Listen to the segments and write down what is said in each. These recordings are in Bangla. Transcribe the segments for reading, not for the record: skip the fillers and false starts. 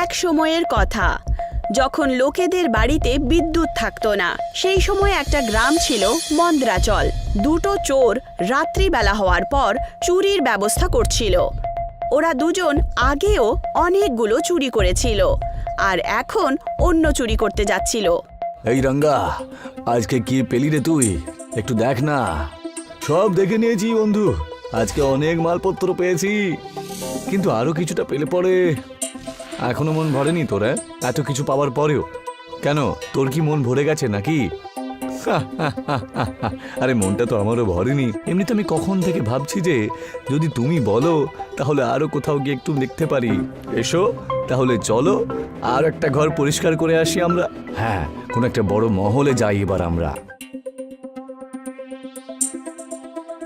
এক সময়ের কথা, যখন লোকেদের বাড়িতে বিদ্যুৎ থাকতো না। সেই সময় একটা গ্রাম ছিল মন্দ্রাচল। দুটো চোর রাত্রিবেলা হওয়ার পর চুরির ব্যবস্থা করছিল। ওরা দুজন আগেও অনেকগুলো চুরি করেছিল, আর এখন অন্য চুরি করতে যাচ্ছিল। এই রঙ্গা, আজকে কি পেলি রে তুই? একটু দেখ না। সব দেখে নিয়েছি বন্ধু, আজকে অনেক মালপত্র পেয়েছি, কিন্তু আরো কিছুটা পেলে পরে। এখনো মন ভরেনি তোর? এত কিছু পাওয়ার পরেও কেন? তোর কি মন ভরে গেছে নাকি? আরে মনটা তো আমারও ভরেনি। এমনিতে আমি কখন থেকে ভাবছি যে যদি তুমি বলো তাহলে আরো কোথাও গিয়ে একটু লিখতে পারি। এসো তাহলে, চলো আর একটা ঘর পরিষ্কার করে আসি আমরা। হ্যাঁ, কোনো একটা বড় মহলে যাই এবার আমরা।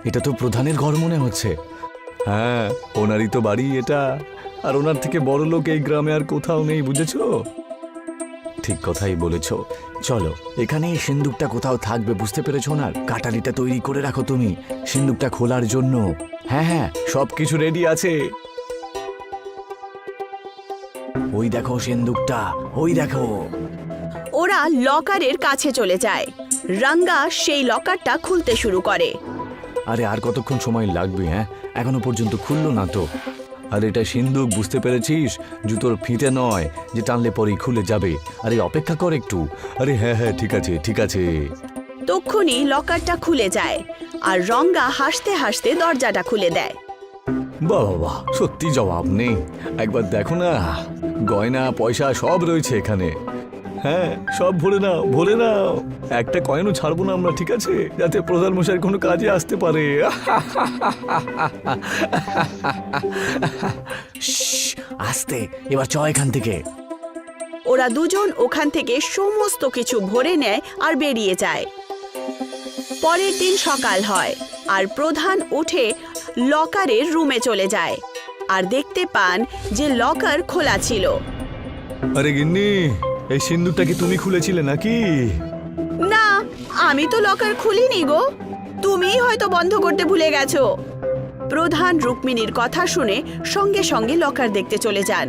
এটা তো প্রধানের ঘর মনে হচ্ছে। হ্যাঁ, ওনারই তো বাড়ি এটা, আর ওনার থেকে বড় লোক এই গ্রামে আর কোথাও নেই, বুঝেছো? ঠিক কথাই বলেছ। চলো, এখানে এই সিন্দুকটা কোথাও থাকবে, বুঝতে পেরেছো? না, কাটারিটা তৈরি করে রাখো তুমি সিন্দুকটা খোলার জন্য। হ্যাঁ হ্যাঁ, সবকিছু রেডি আছে। ওই দেখো সিন্দুকটা, ওই দেখো। ওরা লকারের কাছে চলে যায়। রঙ্গা সেই লকারটা খুলতে শুরু করে। আরে আর কতক্ষণ সময় লাগবে? হ্যাঁ, এখনো পর্যন্ত খুললো না তো। আর এটা সিন্দুক, বুঝতে পেরেছিস? জুতোর ফিতে নয় যে টানলে পরেই খুলে যাবে। আরে অপেক্ষা কর একটু। আরে হ্যাঁ হ্যাঁ, ঠিক আছে ঠিক আছে। তক্ষুনি লকারটা খুলে যায়, আর রঙ্গা হাসতে হাসতে দরজাটা খুলে দেয়। বাহ বাহ, সত্যি জবাব নেই। একবার দেখো না, গয়না পয়সা সব রয়েছে এখানে। হ্যাঁ, সব ভরে নাও ভরে নাও। একটা কয়েনও ছাড়বো না আমরা, ঠিক আছে? যাতে প্রধান মশাইয়ের কোনো কাজে আসতে পারে। আস্তে, এবার চ এখান থেকে। ওরা দুজন ওখান থেকে সমস্ত কিছু ভরে নেয় আর বেরিয়ে যায়। পরের দিন সকাল হয়, আর প্রধান উঠে লকারের রুমে চলে যায়, আর দেখতে পান যে লকার খোলা ছিল। আরে গিন্নি, এই সিন্দুকটা কি তুমি খুলেছিলে নাকি? না, আমি তো লকার খুলিনি গো, তুমিই হয়তো বন্ধ করতে ভুলে গেছো। প্রধান রুক্মিণীর কথা শুনে সঙ্গে সঙ্গে লকার দেখতে চলে যান।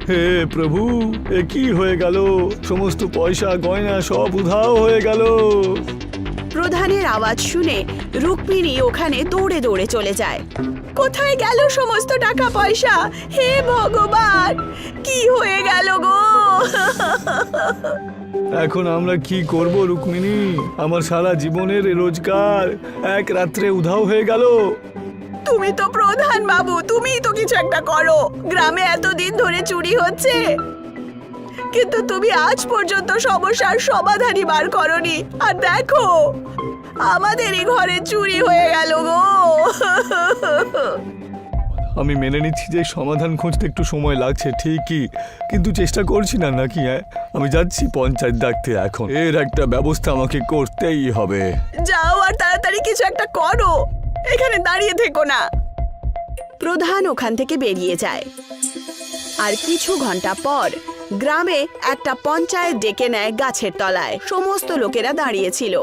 হে প্রভু, এ কি হয়ে গেল? সমস্ত পয়সা গয়না সব উধাও হয়ে গেল। প্রধানের আওয়াজ শুনে রুক্মিণী ওখানে দৌড়ে দৌড়ে চলে যায়। কোথায় গেল সমস্ত টাকা পয়সা? হে ভগবান, কি হয়ে গেল গো? এখন আমরা কি করব রুক্মিণী? আমার সারা জীবনের রোজগার এক রাত্রে উধাও হয়ে গেল। তুমি তো প্রধান বাবু, তুমিই তো কিছু একটা করো। গ্রামে এতদিন ধরে চুরি হচ্ছে, কিন্তু তুমি আজ পর্যন্ত সমস্যার সমাধানই বার করনি। আর দেখো, আমাদেরই ঘরে চুরি হয়ে গেল গো। আমি মেনে নিচ্ছি যে সমাধান খুঁজতে একটু সময় লাগছে ঠিকই, কিন্তু চেষ্টা করছি না নাকি? আমি যাচ্ছি পঞ্চায়েত ডাকতে। এখন এর একটা ব্যবস্থা আমাকে করতেই হবে। যাও আর তাড়াতাড়ি কিছু একটা করো, এখানে দাঁড়িয়ে থেকো না। প্রধান ওখান থেকে বেরিয়ে যায়, আর কিছু ঘন্টা পর গ্রামে একটা পঞ্চায়েত ডেকে নেয় গাছের তলায়। সমস্ত লোকেরা দাঁড়িয়েছিল।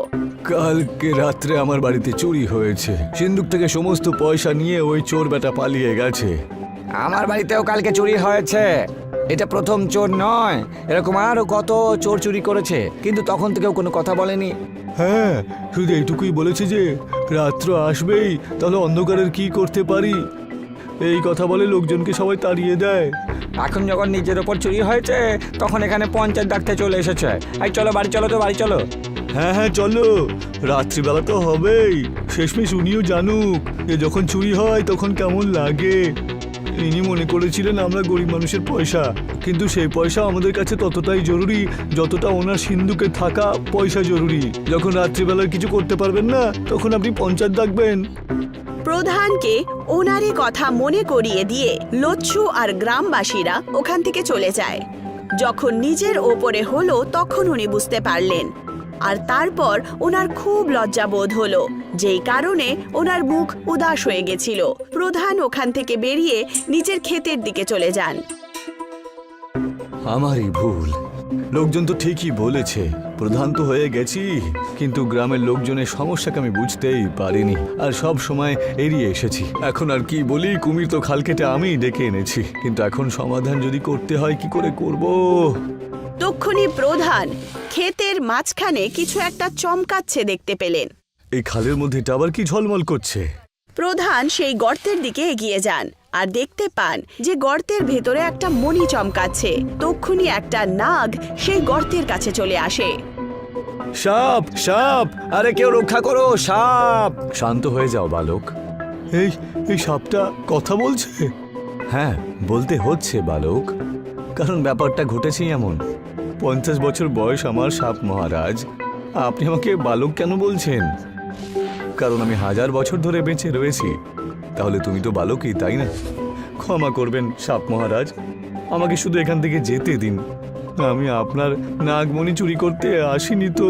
কালকে রাত্রে আমার বাড়িতে চুরি হয়েছে। সিন্দুক থেকে সমস্ত পয়সা নিয়ে ওই চোর বেটা পালিয়ে গেছে। আমার বাড়িতেও কালকে চুরি হয়েছে। এটা প্রথম চোর নয়, এরকম আরো কত চোর চুরি করেছে, কিন্তু তখন থেকেও কোনো কথা বলেনি। হ্যাঁ, শুধু এইটুকুই বলেছে যে রাত্র আসবেই, তাহলে অন্ধকারের কি করতে পারি, এই কথা বলে লোকজনকে সবাই তাড়িয়ে দেয়। এখন যখন নিজের ওপর চুরি হয়েছে, তখন এখানে পঞ্চায়েত ডাকতে চলে এসেছে। এই চলো বাড়ি চলো, তো বাড়ি চলো। হ্যাঁ হ্যাঁ চলো, রাত্রিবেলা তো হবেই। শেষমেশ উনিও জানুক যে যখন চুরি হয় তখন কেমন লাগে। ইনি মনে করেছিলেন আমরা গরিব মানুষের পয়সা, কিন্তু সেই পয়সা আমাদের কাছে ততটাই জরুরি যতটা ওনার সিন্দুকে থাকা পয়সা জরুরি। যখন রাত্রিবেলা কিছু করতে পারবেন না, তখন আপনি পঞ্চায়েত ডাকবেন। প্রধানকে ওনারই কথা মনে করিয়ে দিয়ে লচ্ছু আর গ্রামবাসীরা ওখান থেকে চলে যায়। যখন নিজের ওপরে হলো, তখন উনি বুঝতে পারলেন, আর তারপর ওনার খুব লজ্জা বোধ হলো, যেই কারণে ওনার মুখ উদাস হয়ে গেছিল। প্রধান ওখান থেকে বেরিয়ে নিজের ক্ষেতের দিকে চলে যান। আমারই ভুল, লোকজন তো ঠিকই বলেছে, প্রধান তো হয়ে গেছি, কিন্তু গ্রামের লোকজনের সমস্যাকে আমি বুঝতেই পারিনি আর সব সময় এড়িয়ে এসেছি। এখন আর কি বলি, কুমির তো খাল কেটে আমিই ডেকে এনেছি, কিন্তু এখন সমাধান যদি করতে হয় কি করে করব? তক্ষুনি প্রধান ক্ষেতের মাঝখানে কিছু একটা চমকাচ্ছে দেখতে পেলেন। এই খালের মধ্যে এটা আবার কি ঝলমল করছে? প্রধান সেই গর্তের দিকে এগিয়ে যান আর দেখতে পান যে গর্তের ভেতরে একটা মণি চমকাচ্ছে। তক্ষুনি একটা নাগ সেই গর্তের কাছে চলে আসে। সাপ, সাপ! আরে কেউ রক্ষা করো, সাপ! শান্ত হয়ে যাও বালক। এই এই সাপটা কথা বলছে? হ্যাঁ, বলতে হচ্ছে বালক, কারণ ব্যাপারটা ঘটেছেই এমন। 50 বছর বয়স আমার, সাপ মহারাজ। আপনি আমাকে বালক কেন বলছেন? কারণ আমি 1000 বছর ধরে বেঁচে রয়েছি। তাহলে তুমি তো বালকই, তাই না? ক্ষমা করবেন সাপ মহারাজ, আমাকে শুধু এখান থেকে যেতে দিন। আমি আপনার নাগমণি চুরি করতে আসিনি তো।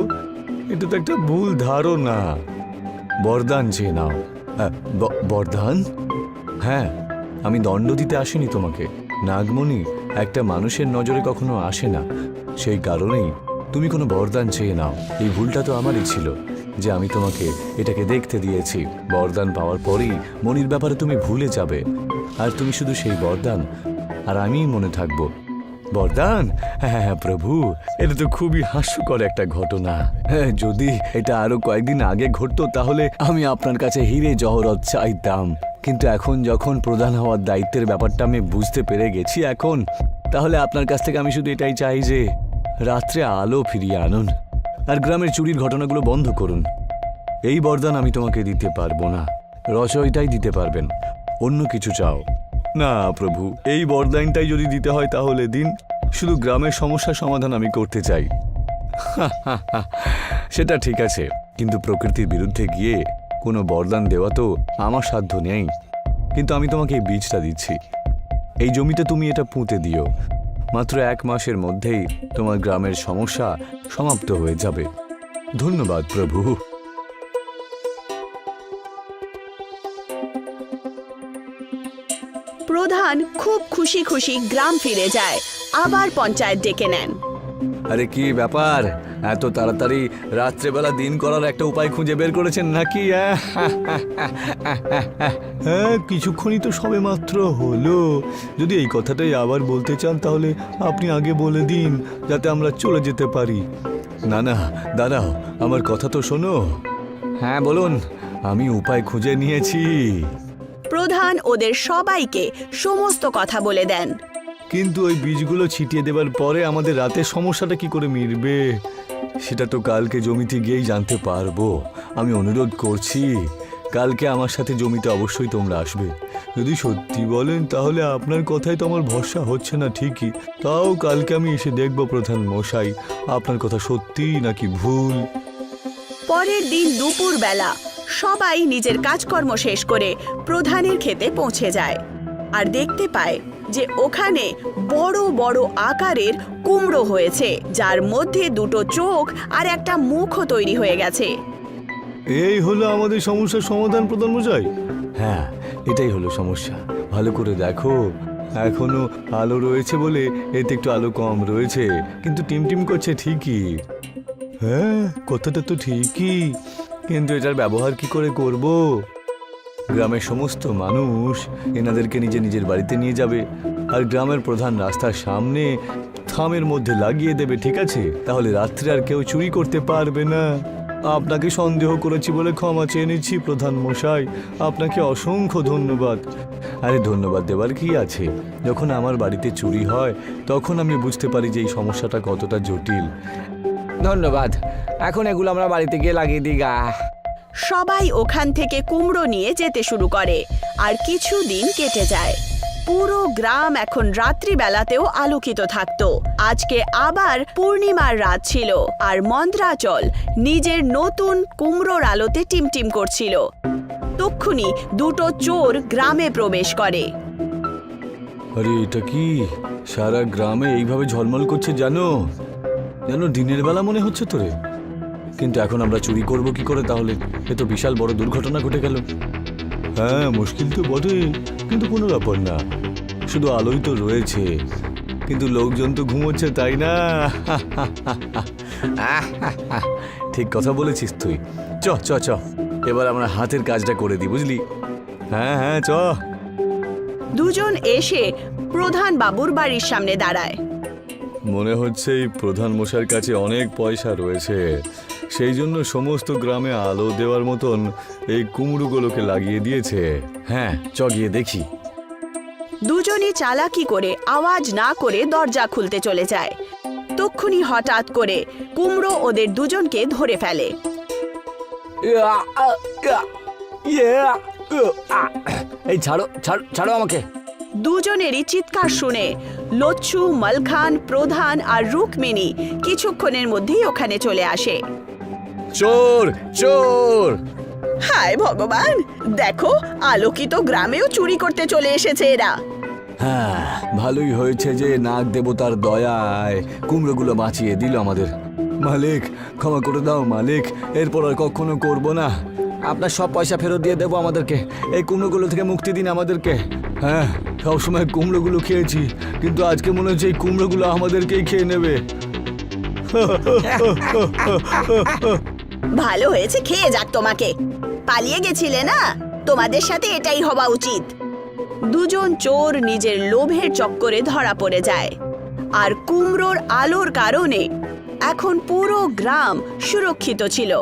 এটা তো একটা ভুল ধারণা। বরদান চেয়ে নাও। বরদান? হ্যাঁ, আমি দণ্ড দিতে আসিনি তোমাকে। নাগমণি একটা মানুষের নজরে কখনো আসে না, সেই কারণেই তুমি কোনো বরদান চেয়ে নাও। এই ভুলটা তো আমারই ছিল যে আমি তোমাকে এটাকে দেখতে দিয়েছি। বরদান পাওয়ার পরেই মনির ব্যাপারে তুমি ভুলে যাবে, আর তুমি শুধু সেই বরদান আর আমিই মনে থাকবো। বরদান? হ্যাঁ প্রভু, এটা তো খুবই হাস্যকর একটা ঘটনা। হ্যাঁ, যদি এটা আরো কয়েকদিন আগে ঘটতো তাহলে আমি আপনার কাছে হিরে জহরত চাইতাম, কিন্তু এখন যখন প্রধান হওয়ার দায়িত্বের ব্যাপারটা আমি বুঝতে পেরে গেছি এখন, তাহলে আপনার কাছ থেকে আমি শুধু এটাই চাই যে রাত্রে আলো ফিরিয়ে আনুন আর গ্রামের চুরির ঘটনাগুলো বন্ধ করুন। এই বরদান আমি তোমাকে দিতে পারবো না, রচয়িতাই দিতে পারবেন। অন্য কিছু চাও? না প্রভু, এই বরদানটাই যদি দিতে হয় তাহলে দিন। শুধু গ্রামের সমস্যার সমাধান আমি করতে চাই। সেটা ঠিক আছে, কিন্তু প্রকৃতির বিরুদ্ধে গিয়ে কোনো বরদান দেওয়া তো আমার সাধ্য নেই। কিন্তু আমি তোমাকে এই বীজটা দিচ্ছি, এই জমিতে তুমি এটা পুঁতে দিও। মাত্র 1 মাসের মধ্যেই তোমার গ্রামের সমস্যা সমাপ্ত হয়ে যাবে। ধন্যবাদ প্রভু। প্রধান খুব খুশি খুশি গ্রাম ফিরে যায়, আবার পঞ্চায়েত ডেকে নেন। আরে কি ব্যাপার, এত তাড়াতাড়ি রাত্রেবেলা দিন করার একটা উপায় খুঁজে বের করেছেন নাকি? হ্যাঁ, কিছুক্ষণই তো সবে মাত্র হলো। যদি এই কথাটাই আবার বলতে চান তাহলে আপনি আগে বলে দিন, যাতে আমরা চলে যেতে পারি। না না, দাঁড়াও, আমার কথা তো শোনো। হ্যাঁ বলুন। আমি উপায় খুঁজে নিয়েছি। প্রধান ওদের সবাইকে সমস্ত কথা বলে দেন। কিন্তু ওই বীজগুলো ছিটিয়ে দেবার পরে আমাদের রাতের সমস্যাটা কি করে মিটবে সেটা তো কালকে জমিতে গিয়েই জানতে পারবো। আমি অনুরোধ করছি, কালকে আমার সাথে জমিতে অবশ্যই তোমরা আসবে। যদি সত্যি বলেন তাহলে আপনার কথাই তো আমার ভরসা হচ্ছে না ঠিকই, তাও কালকে আমি এসে দেখব প্রধান মশাই আপনার কথা সত্যি নাকি ভুল। পরের দিন দুপুর বেলা সবাই নিজের কাজকর্ম শেষ করে প্রধানের ক্ষেতে পৌঁছে যায় আর দেখতে পায় যে ওখানে বড় বড় আকারের কুমড়ো হয়েছে, যার মধ্যে 2টো চোখ আর একটা মুখও তৈরি হয়ে গেছে। এই হলো আমাদের সমস্যার সমাধান প্রধান মশাই। হ্যাঁ, এটাই হলো সমস্যা। ভালো করে দেখো, এখনো আলো রয়েছে বলে এতে একটু আলো কম রয়েছে, কিন্তু টিমটিম করছে ঠিকই। হ্যাঁ, কথাটা তো ঠিকই, কিন্তু এটার ব্যবহার কি করে করব? গ্রামের সমস্ত মানুষ এনাদেরকে নিজের বাড়িতে নিয়ে যাবে আর গ্রামের প্রধান রাস্তার সামনে থামের মধ্যে লাগিয়ে দেবে, ঠিক আছে? তাহলে রাত্রে আর কেউ চুরি করতে পারবে না। আপনাকে সন্দেহ করেছি বলে ক্ষমা চেয়ে নিচ্ছি প্রধান মশাই, আপনাকে অসংখ্য ধন্যবাদ। আরে ধন্যবাদ দেবার কি আছে, যখন আমার বাড়িতে চুরি হয় তখন আমি বুঝতে পারি যে এই সমস্যাটা কতটা জটিল। ধন্যবাদ, এখন এগুলো আমরা বাড়িতে গিয়ে লাগিয়ে দিই গা। সবাই ওখান থেকে কুমড়ো নিয়ে যেতে শুরু করে আর কিছুদিন কেটে যায়। পুরো গ্রাম এখন রাত্রিবেলাতেও আলোকিত থাকতো। আজকে আবার পূর্ণিমার রাত ছিল আর মন্দ্রাচল নিজের নতুন কুমড়োর আলোতে টিমটিম করছিল। তক্ষুনি 2টো চোর গ্রামে প্রবেশ করে। আরে এটা কি, সারা গ্রামে এইভাবে ঝলমল করছে জানো? যেন দিনের বেলা মনে হচ্ছে তোরে। কিন্তু এখন আমরা চুরি করব কি করে তাহলে? এ তো বিশাল বড় দুর্ঘটনা ঘটে গেল। হ্যাঁ, মুশকিল তো বটে, কিন্তু কোনো ব্যাপার না, শুধু আলোই তো রয়েছে। কিন্তু লোকজন তো ঘুমোচ্ছে, তাই না? ঠিক কথা বলেছিস তুই। চ চ চ, এবার আমরা হাতের কাজটা করে দিই, বুঝলি? হ্যাঁ হ্যাঁ, চ। দুজন এসে প্রধান বাবুর বাড়ির সামনে দাঁড়ায়। মনে হচ্ছে এই প্রধান মশাইয়ের কাছে অনেক পয়সা রয়েছে, সেই জন্য সমস্ত গ্রামে আলো দেওয়ার মতন এই কুমড়োগুলোকে লাগিয়ে দিয়েছে। হ্যাঁ, চ গিয়ে দেখি। দুজনই চালাকি করে আওয়াজ না করে দরজা খুলতে চলে যায়। তক্ষুনি হঠাৎ করে কুমড়ো ওদের দুজনকে ধরে ফেলে। এই ছাড়ো ছাড়ো ছাড়ো আমাকে। দুজনেরই চিৎকার শুনে লচ্ছু, মালখান, প্রধান আর রুকমিনী কিছুক্ষণের মধ্যেই ওখানে চলে আসে। চোর চোর! হায় ভগবান, দেখো আলোকিত গ্রামেও চুরি করতে চলে এসেছে এরা। হ্যাঁ, ভালোই হয়েছে যে নাগ দেবতার দয়ায় কুমড়োগুলো বাঁচিয়ে দিল আমাদের। মালিক, ক্ষমা করে দাও মালিক, এরপর আর কখনো করব না। আপনার সব পয়সা ফেরত দিয়ে দেবো আমাদেরকে। এই কুমড়োগুলো থেকে মুক্তি দিন আমাদেরকে। হ্যাঁ, সবসময় কুমড়োগুলো খেয়েছি, কিন্তু আজকে মনে হচ্ছে এই কুমড়োগুলো আমাদেরকেই খেয়ে নেবে। ভালো হয়েছে, খেয়ে যাক তোমাকে। পালিয়ে গেছিলে না, তোমাদের সাথে এটাই হওয়া উচিত। দুজন চোর নিজের লোভের চক্করে ধরা পড়ে যায়, আর কুমড়োর আলোর কারণে এখন পুরো গ্রাম সুরক্ষিত ছিল।